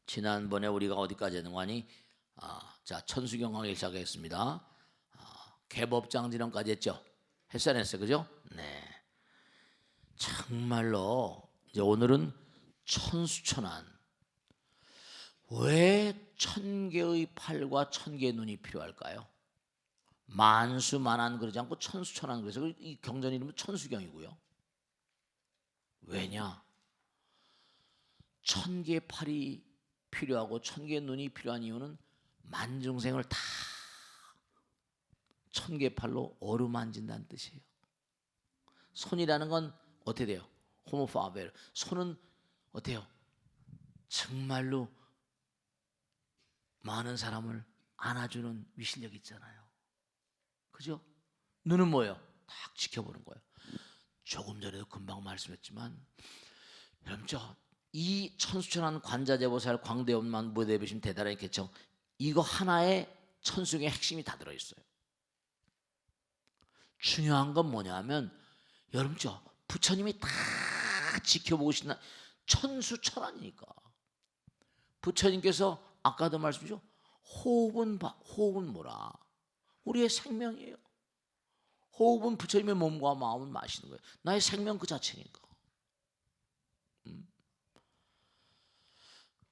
지난번에 우리가 어디까지 했는 거니? 자, 천수경 강의를 시작하겠습니다. 개법장지론까지 했죠? 했어야 했어요, 그죠? 네. 정말로 이제 오늘은 천수천안. 왜 1000개의 팔과 1000개의 눈이 필요할까요? 만수만안 그러지 않고 천수천안, 그래서 이 경전 이름은 천수경이고요. 왜냐? 1000개의 팔이 필요하고 1000개의 눈이 필요한 이유는 만중생을 다 1000개의 팔로 어루만진다는 뜻이에요. 손이라는 건 어떻게 돼요? 호모파베르. 손은 어때요? 정말로 많은 사람을 안아주는 위실력이 있잖아요. 그죠? 눈은 뭐예요? 딱 지켜보는 거예요. 조금 전에도 금방 말씀했지만 여러분, 이 천수천안 관자재보살 광대엄만 무대에 보시면 대단하게 개청, 이거 하나에 천수경의 핵심이 다 들어있어요. 중요한 건 뭐냐면 여러분, 부처님이 다 지켜보고 계신 천수천안이니까. 부처님께서 아까도 말씀드렸죠. 호흡은 뭐라? 우리의 생명이에요. 호흡은 부처님의 몸과 마음을 마시는 거예요. 나의 생명 그 자체니까.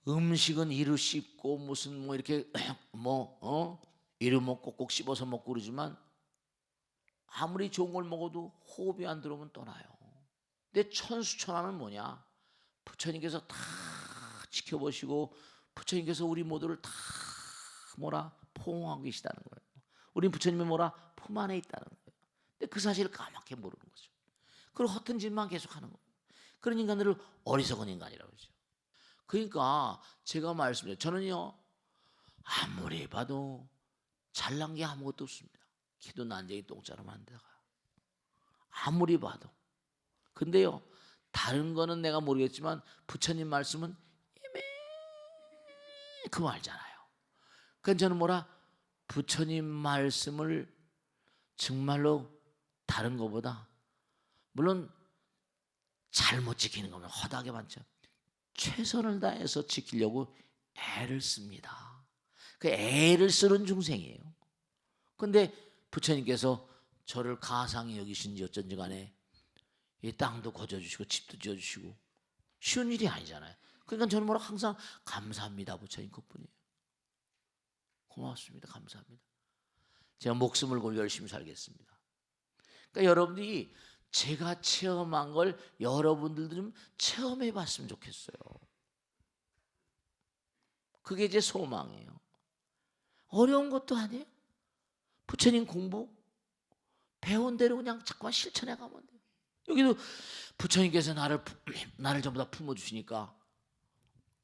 음식은 이루 씹고 무슨 이렇게 이루 꼭꼭 씹어서 먹고 그러지만 아무리 좋은 걸 먹어도 호흡이 안 들어오면 떠나요. 근데 천수천안은 뭐냐? 부처님께서 다 지켜보시고 부처님께서 우리 모두를 다 포옹하고 계시다는 거예요. 우린 부처님의 품 안에 있다는 거예요. 근데 그 사실을 까맣게 모르는 거죠. 그리고 허튼 짓만 계속하는 거예요. 그런 인간들을 어리석은 인간이라고 그러죠. 그러니까 제가 말씀드려요. 저는요, 아무리 봐도 잘난 게 아무것도 없습니다. 키도 난쟁이 똥자름 한 데다가 아무리 봐도. 근데요, 다른 거는 내가 모르겠지만 부처님 말씀은 이만큼 알잖아요. 그러니까 저는 부처님 말씀을 정말로 다른 거보다, 물론 잘못 지키는 거면 허다하게 많죠. 최선을 다해서 지키려고 애를 씁니다. 그 애를 쓰는 중생이에요. 그런데 부처님께서 저를 가상히 여기신지 어쩐지 간에 이 땅도 거저주시고 집도 지어주시고 쉬운 일이 아니잖아요. 그러니까 저는 항상 감사합니다. 부처님 그뿐이에요. 고맙습니다. 감사합니다. 제가 목숨을 걸고 열심히 살겠습니다. 그러니까 여러분들이 제가 체험한 걸 여러분들도 좀 체험해 봤으면 좋겠어요. 그게 제 소망이에요. 어려운 것도 아니에요. 부처님 공부 배운 대로 그냥 자꾸만 실천해 가면 돼요. 여기도 부처님께서 나를 전부 다 품어주시니까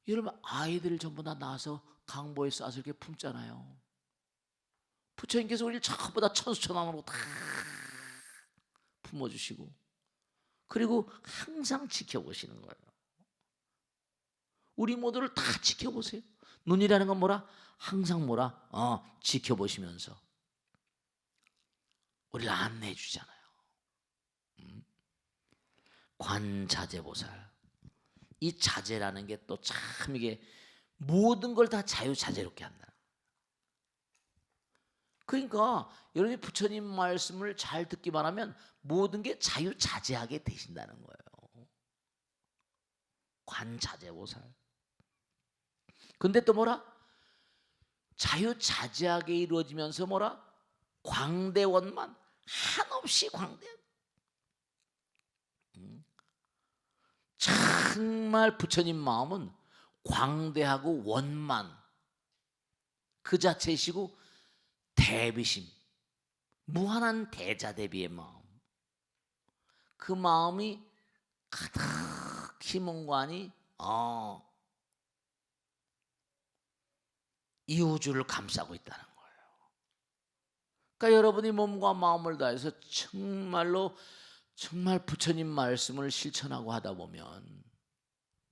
여러분, 아이들을 전부 다 낳아서 강보에 싸서 이렇게 품잖아요. 부처님께서 우리를 전부 다 천수천안으로 다 품어주시고 그리고 항상 지켜보시는 거예요. 우리 모두를 다 지켜보세요. 눈이라는 건 항상 지켜보시면서 우리를 안내해 주잖아요. 관자재보살. 이 자재라는 게 또 참 이게 모든 걸 다 자유자재롭게 한다. 그러니까 여러분이 부처님 말씀을 잘 듣기만 하면 모든 게 자유자재하게 되신다는 거예요. 관자재보살. 근데 또 자유자재하게 이루어지면서 광대원만 한없이 광대한. 정말 부처님 마음은 광대하고 원만 그 자체이시고 대비심, 무한한 대자대비의 마음, 그 마음이 가득히 문관이 이 우주를 감싸고 있다는 거예요. 그러니까 여러분이 몸과 마음을 다해서 정말 부처님 말씀을 실천하고 하다 보면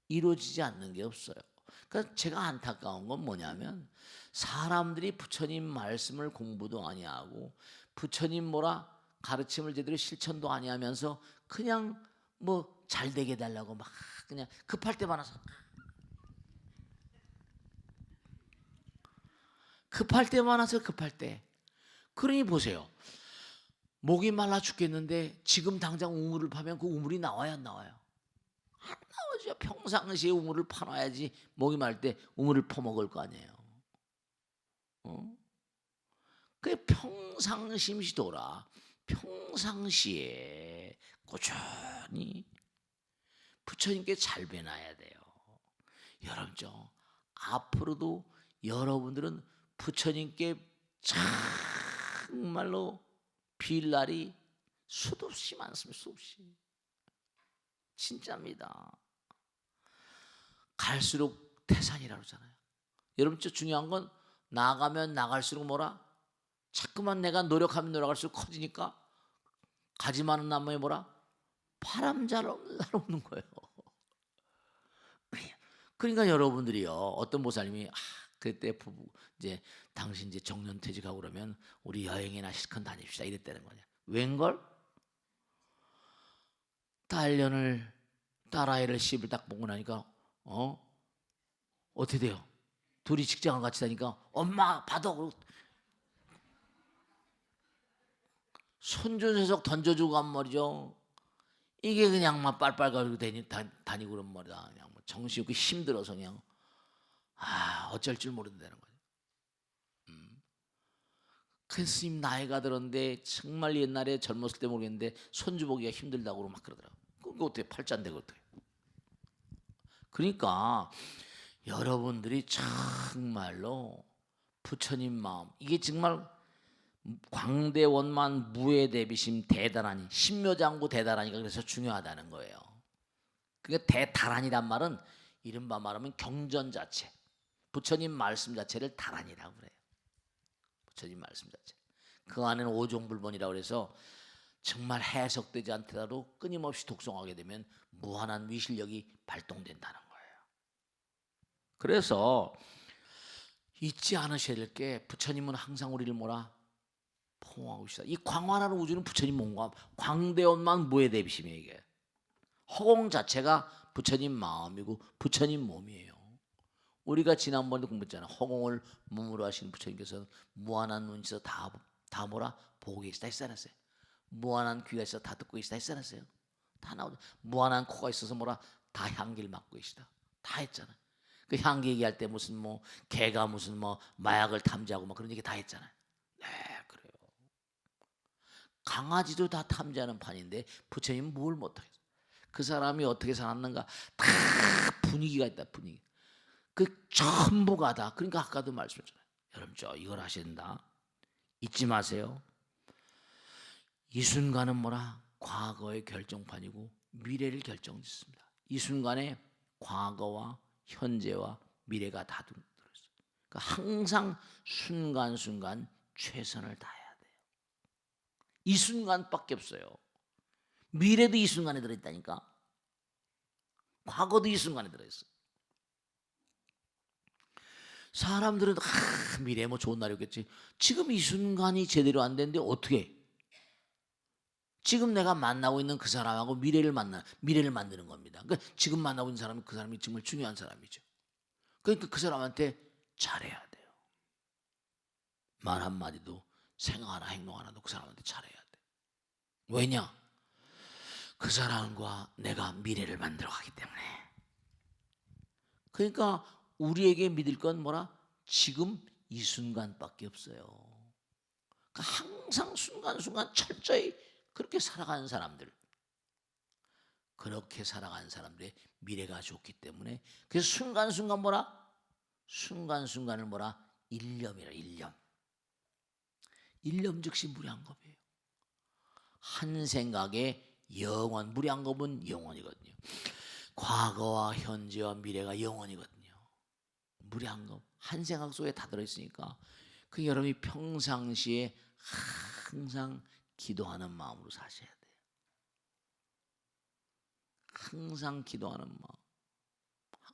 이루어지지 않는 게 없어요. 그러니까 제가 안타까운 건 뭐냐면 사람들이 부처님 말씀을 공부도 아니하고 부처님 가르침을 제대로 실천도 아니하면서 그냥 잘 되게 해달라고 그냥 급할 때만 와서 급할 때만 하세요. 급할 때. 그러니 보세요. 목이 말라 죽겠는데 지금 당장 우물을 파면 그 우물이 나와야 안 나와요? 안 나오죠. 평상시에 우물을 파놔야지 목이 말 때 우물을 퍼먹을 거 아니에요. 그 평상심시도라. 평상시에 꾸준히 부처님께 잘 배워야 돼요. 여러분 앞으로도 여러분들은 부처님께 정말로 빌 날이 수도 없이 많습니다. 수도 없이. 진짜입니다. 갈수록 태산이라고 하잖아요. 여러분 중요한 건 나가면 나갈수록 뭐라? 자꾸만 내가 노력하면 노력할수록 커지니까 가지 많은 나무에 뭐라? 바람 잘 없는 거예요. 그러니까 여러분들이요, 어떤 보살님이 그때 부부 이제 당신 이제 정년퇴직하고 그러면 우리 여행이나 실컷 다닙시다 이랬다는 거냐? 웬걸? 딸아이를 씹을 딱 보고 나니까 어떻게 돼요? 둘이 직장을 같이 다니까 엄마 받아. 손주녀석 던져주고 간 말이죠. 이게 그냥 막 빨빨 가지고 다니고 그런 말이다. 그냥 뭐 정신없고 힘들어서 그냥 어쩔 줄 모른다는 거예요. 그 스님 나이가 들었는데 정말 옛날에 젊었을 때 모르겠는데 손주 보기가 힘들다고 막 그러더라고요. 그거 어떻게 팔자인데 어떻게? 그러니까 여러분들이 정말로 부처님 마음 이게 정말 광대원만 무해대비심 대단하니 신묘장구 대단하니까 그래서 중요하다는 거예요. 그러니까 대단하니란 말은 이른바 말하면 경전 자체, 부처님 말씀 자체를 다란이라고 그래요. 부처님 말씀 자체. 그 안에는 오종불본이라고 해서 정말 해석되지 않더라도 끊임없이 독송하게 되면 무한한 위실력이 발동된다는 거예요. 그래서 잊지 않으셔야 될 게 부처님은 항상 우리를 뭐라? 포옹하고 계시다. 이 광활한 우주는 부처님 몸과 광대원만 무해대비심이에요. 이게 허공 자체가 부처님 마음이고 부처님 몸이에요. 우리가 지난번에 공부했잖아요. 허공을 몸으로 하시는 부처님께서는 무한한 눈이 있어 다 뭐라? 보고 계시다 했잖아요. 무한한 귀가 있어 다 듣고 계시다 했잖아요. 다 나오죠. 무한한 코가 있어서 뭐라? 다 향기를 맡고 계시다. 다 했잖아요. 그 향기 얘기할 때 무슨 뭐 개가 무슨 뭐 마약을 탐지하고 막 그런 얘기 다 했잖아요. 네, 그래요. 강아지도 다 탐지하는 판인데 부처님은 뭘 못하겠어요. 그 사람이 어떻게 살았는가 다 분위기가 있다. 분위기. 그 전부가 다. 그러니까 아까도 말씀드렸잖아요. 여러분 이걸 하셔야 된다. 잊지 마세요. 이 순간은 뭐라? 과거의 결정판이고 미래를 결정짓습니다. 이 순간에 과거와 현재와 미래가 다 들어있어요. 그러니까 항상 순간순간 최선을 다해야 돼요. 이 순간밖에 없어요. 미래도 이 순간에 들어있다니까. 과거도 이 순간에 들어있어요. 사람들은 미래에 뭐 좋은 날이 오겠지. 지금 이 순간이 제대로 안 되는데 어떻게? 지금 내가 만나고 있는 그 사람하고 미래를 만드는 겁니다. 그러니까 지금 만나고 있는 사람은 그 사람이 정말 중요한 사람이죠. 그러니까 그 사람한테 잘해야 돼요. 말 한마디도 생각 하나 행동 하나도 그 사람한테 잘해야 돼. 왜냐? 그 사람과 내가 미래를 만들어가기 때문에. 그러니까 우리에게 믿을 건 뭐라? 지금 이 순간밖에 없어요. 그러니까 항상 순간순간 철저히 그렇게 살아가는 사람들, 그렇게 살아가는 사람들의 미래가 좋기 때문에 그래서 순간순간 뭐라? 순간순간을 뭐라? 일념이라. 일념 즉시 무량겁이에요. 한 생각에 영원, 무량겁은 영원이거든요. 과거와 현재와 미래가 영원이거든요. 무량겁 한 생각 속에 다 들어있으니까 그 여러분이 평상시에 항상 기도하는 마음으로 사셔야 돼요. 항상 기도하는 마음.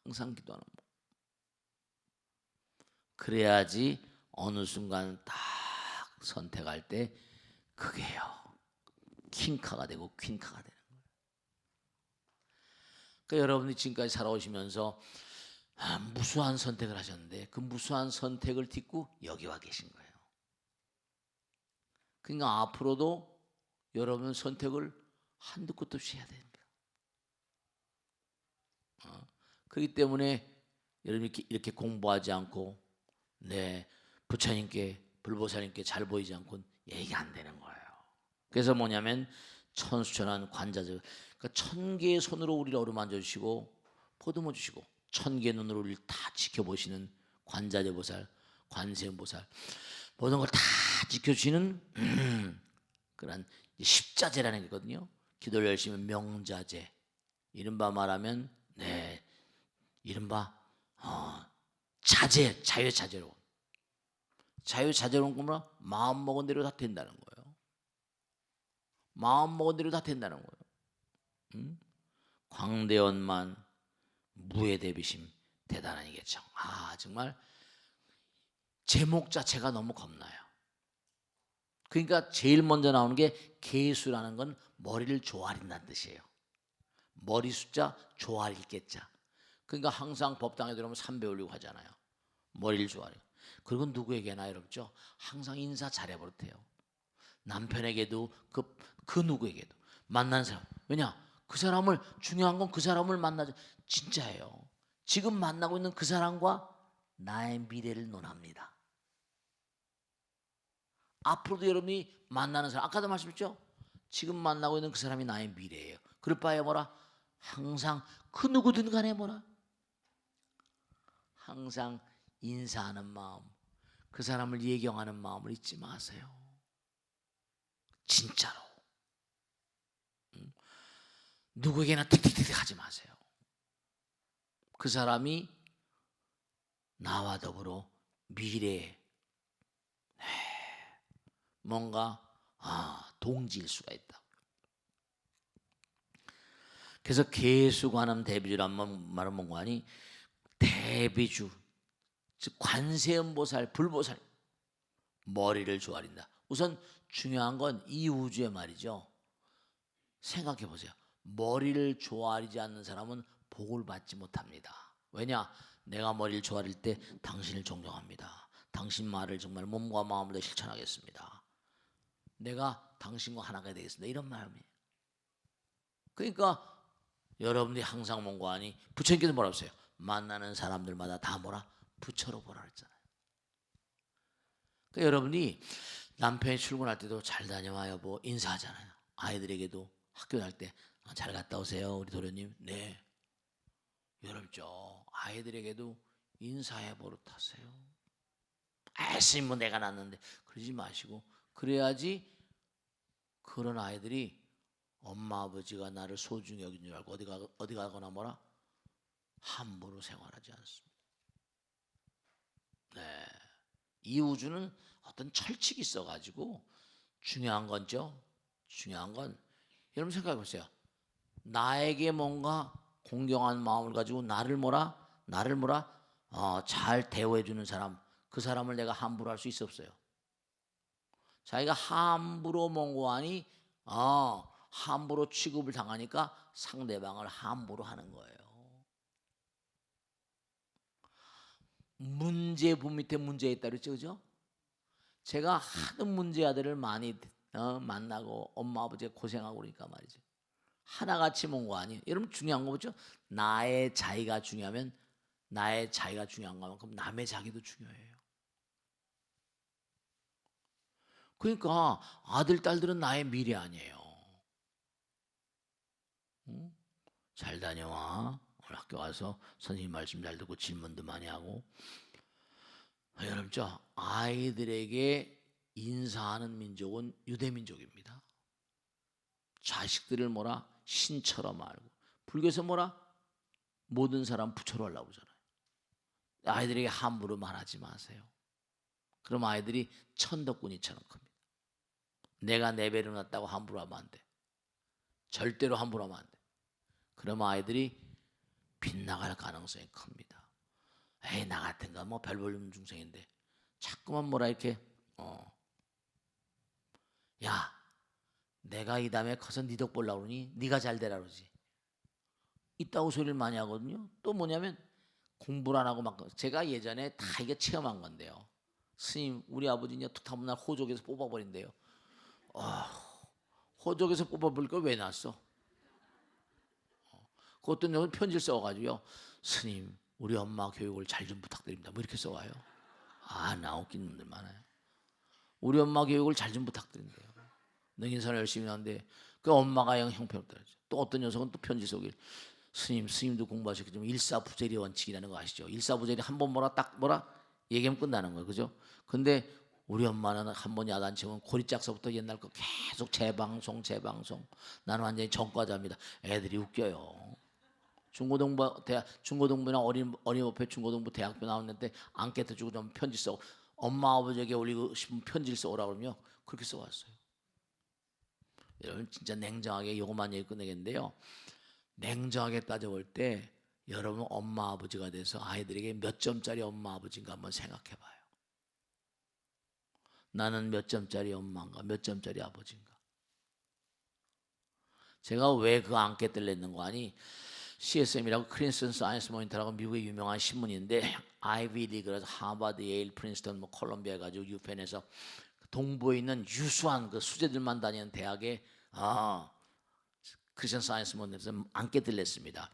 항상 기도하는 마음. 그래야지 어느 순간 딱 선택할 때 그게요. 킹카가 되고 퀸카가 되는 거예요. 그러니까 여러분이 지금까지 살아오시면서 무수한 선택을 하셨는데 그 무수한 선택을 딛고 여기 와 계신 거예요. 그러니까 앞으로도 여러분 선택을 한두 끝도 없이 해야 됩니다. 그렇기 때문에 여러분이 이렇게 공부하지 않고 부처님께 불보살님께 잘 보이지 않고 얘기 안 되는 거예요. 그래서 뭐냐면 천수천한 관자들, 그러니까 1000개의 손으로 우리를 어루만져 주시고 보듬어 주시고 1000개의 눈으로 우리를 다 지켜보시는 관자재보살, 관세음보살, 모든 걸 다 지켜주시는 그런 십자제라는 게 있거든요. 기도를 열심히 명자제, 이른바 말하면 이른바 자제, 자유자재로. 자유자재로운 거면 마음 먹은 대로 다 된다는 거예요. 마음 먹은 대로 다 된다는 거예요. 광대원만, 무해대비심, 대단한 이겠죠. 정말 제목 자체가 너무 겁나요. 그러니까 제일 먼저 나오는 게 계수라는 건 머리를 조아린다는 뜻이에요. 머리 숫자, 조아릴 개자. 그러니까 항상 법당에 들어오면 3배 올리고 하잖아요. 머리를 조아려. 그리고 누구에게나 어렵죠. 항상 인사 잘해버릇해요. 남편에게도 그 누구에게도 만난 사람. 왜냐? 그 사람을 중요한 건 그 사람을 만나죠. 진짜예요. 지금 만나고 있는 그 사람과 나의 미래를 논합니다. 앞으로도 여러분이 만나는 사람, 아까도 말씀했죠? 지금 만나고 있는 그 사람이 나의 미래예요. 그럴 바에 뭐라? 항상 그 누구든 간에 뭐라? 항상 인사하는 마음, 그 사람을 예경하는 마음을 잊지 마세요. 진짜로. 누구에게나 틱틱틱 하지 마세요. 그 사람이 나와 더불어 미래에 뭔가 동지일 수가 있다. 그래서 계수관음 대비주란 말은 뭔가 하니 대비주, 즉 관세음보살, 불보살 머리를 조아린다. 우선 중요한 건 이 우주에 말이죠. 생각해 보세요. 머리를 조아리지 않는 사람은 복을 받지 못합니다. 왜냐? 내가 머리를 조아릴 때 당신을 존경합니다. 당신 말을 정말 몸과 마음으로 실천하겠습니다. 내가 당신과 하나가 되겠습니다. 이런 마음이에요. 그러니까 여러분들이 항상 뭔가 하니 부처님께서 뭐라고 했어요? 만나는 사람들마다 다 뭐라? 부처로 보라 했잖아요. 그러니까 여러분이 남편이 출근할 때도 잘 다녀와 여보 인사하잖아요. 아이들에게도 학교 갈 때 잘 갔다 오세요 우리 도련님. 네. 여러분죠 아이들에게도 인사해 버릇하세요. 애쓰면 뭐 내가 낳았는데 그러지 마시고 그래야지 그런 아이들이 엄마 아버지가 나를 소중히 여긴 줄 알고 어디 가거나 뭐라 함부로 생활하지 않습니다. 이 우주는 어떤 철칙이 있어가지고 중요한 건죠. 중요한 건 여러분 생각해 보세요. 나에게 뭔가 공경한 마음을 가지고 나를 잘 대우해 주는 사람, 그 사람을 내가 함부로 할 수 있어 없어요? 자기가 함부로 뭔고하니 함부로 취급을 당하니까 상대방을 함부로 하는 거예요. 문제부 밑에 문제 있다 그랬죠, 그죠? 제가 하도 문제 아들을 많이 만나고 엄마 아버지가 고생하고 그러니까 말이죠. 하나같이 뭔 거 아니에요. 여러분 중요한 거 뭐죠? 나의 자기가 중요하면 나의 자기가 중요한 것만큼 남의 자기도 중요해요. 그러니까 아들 딸들은 나의 미래 아니에요. 응? 잘 다녀와. 오늘 학교 와서 선생님 말씀 잘 듣고 질문도 많이 하고. 여러분 저 아이들에게 인사하는 민족은 유대민족입니다. 자식들을 뭐라 신처럼 알고 불교에서 뭐라 모든 사람 부처로 하려고 그러잖아요. 아이들에게 함부로 말하지 마세요. 그럼 아이들이 천덕꾸니처럼 큽니다. 내가 내 배를 놨다고 함부로 하면 안 돼. 절대로 함부로 하면 안 돼. 그러면 아이들이 빗나갈 가능성이 큽니다. 에이 나 같은 거 뭐 별 볼 없는 중생인데 자꾸만 뭐라 이렇게 야 내가 이 다음에 커서 네 덕 보려고 그러니 네가 잘 되라 그러지. 있다고 소리를 많이 하거든요. 또 뭐냐면 공부를 안 하고 막 제가 예전에 다 이게 체험한 건데요. 스님 우리 아버지는 툭하면 날 호족에서 뽑아버린대요. 호족에서 뽑아버릴 걸 왜 낳았어? 그것도 는 편지를 써가지고요. 스님 우리 엄마 교육을 잘 좀 부탁드립니다. 뭐 이렇게 써와요. 나 웃긴 놈들 많아요. 우리 엄마 교육을 잘 좀 부탁드린대요. 너 인사를 열심히 하는데 그 엄마가 형편없다. 또 어떤 녀석은 또 편지 속에 스님도 공부하셨겠지만 일사부재리 원칙이라는 거 아시죠? 일사부재리 한 번 뭐라 얘기하면 끝나는 거예요. 그죠? 근데 우리 엄마는 한 번 야단치면 고리짝서부터 옛날 거 계속 재방송. 나는 완전히 전과자입니다. 애들이 웃겨요. 중고등부나 어린이집회 중고등부 대학교 나왔는데 안깨터 주고 좀 편지 써. 엄마 아버지에게 올리고 싶은 편지를 써오라 그러면 그렇게 써왔어요. 여러분 진짜 냉정하게 이것만 얘기 끝내겠는데요. 냉정하게 따져볼 때 여러분 엄마 아버지가 돼서 아이들에게 몇 점짜리 엄마 아버지인가 한번 생각해봐요. 나는 몇 점짜리 엄마인가 몇 점짜리 아버지인가. 제가 왜 그 안깨를 냈는 거 아니? CSM이라고 크린스턴 사이언스 모니터라고 미국의 유명한 신문인데 아이비 리그라서 하버드, 예일, 프린스턴, 콜럼비아 해가지고 유펜에서 동부에 있는 유수한 그 수재들만 다니는 대학에 크리스천 사이언스 모니터에서 안깨를 냈습니다.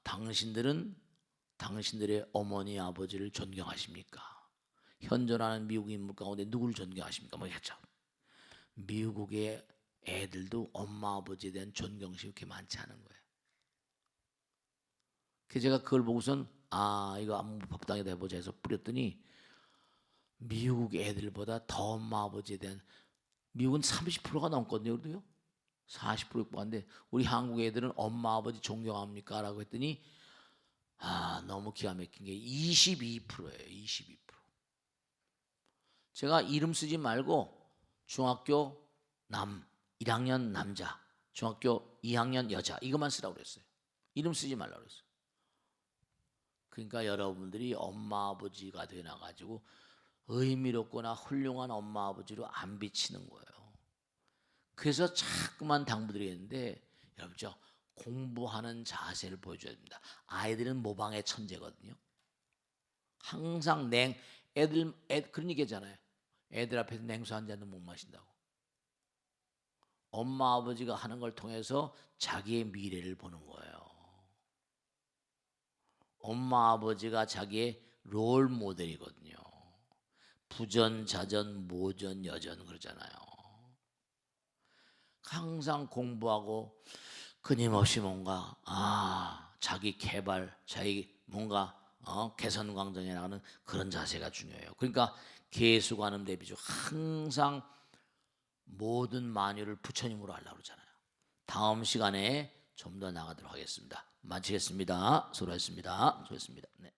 당신들은 당신들의 어머니 아버지를 존경하십니까? 현존하는 미국 인물 가운데 누구를 존경하십니까? 뭐 했죠. 미국의 애들도 엄마 아버지에 대한 존경심이 그렇게 많지 않은 거예요. 그래서 제가 그걸 보고선 이거 안무 법당에다 해보자 해서 뿌렸더니 미국 애들보다 더 엄마 아버지에 대한 미국은 30%가 넘거든요. 그래도요. 40%인데 우리 한국 애들은 엄마 아버지 존경합니까? 라고 했더니 너무 기가 막힌 게 22%예요. 22%. 제가 이름 쓰지 말고 중학교 1학년 남자, 중학교 2학년 여자 이것만 쓰라고 그랬어요. 이름 쓰지 말라고 그랬어요. 그러니까 여러분들이 엄마 아버지가 되나가지고 의미롭거나 훌륭한 엄마 아버지로 안 비치는 거예요. 그래서 자꾸만 당부드리겠는데 여러분 공부하는 자세를 보여줘야 됩니다. 아이들은 모방의 천재거든요. 항상 그런 얘기잖아요. 애들 앞에서 냉수 한 잔도 못 마신다고. 엄마 아버지가 하는 걸 통해서 자기의 미래를 보는 거예요. 엄마 아버지가 자기의 롤 모델이거든요. 부전, 자전, 모전, 여전 그러잖아요. 항상 공부하고 끊임없이 뭔가 자기 개발, 자기 뭔가 개선 광장에 나가는 그런 자세가 중요해요. 그러니까 계수관음 대비주 항상 모든 만유를 부처님으로 하려고 그러잖아요. 다음 시간에 좀 더 나가도록 하겠습니다. 마치겠습니다. 수고하셨습니다. 네.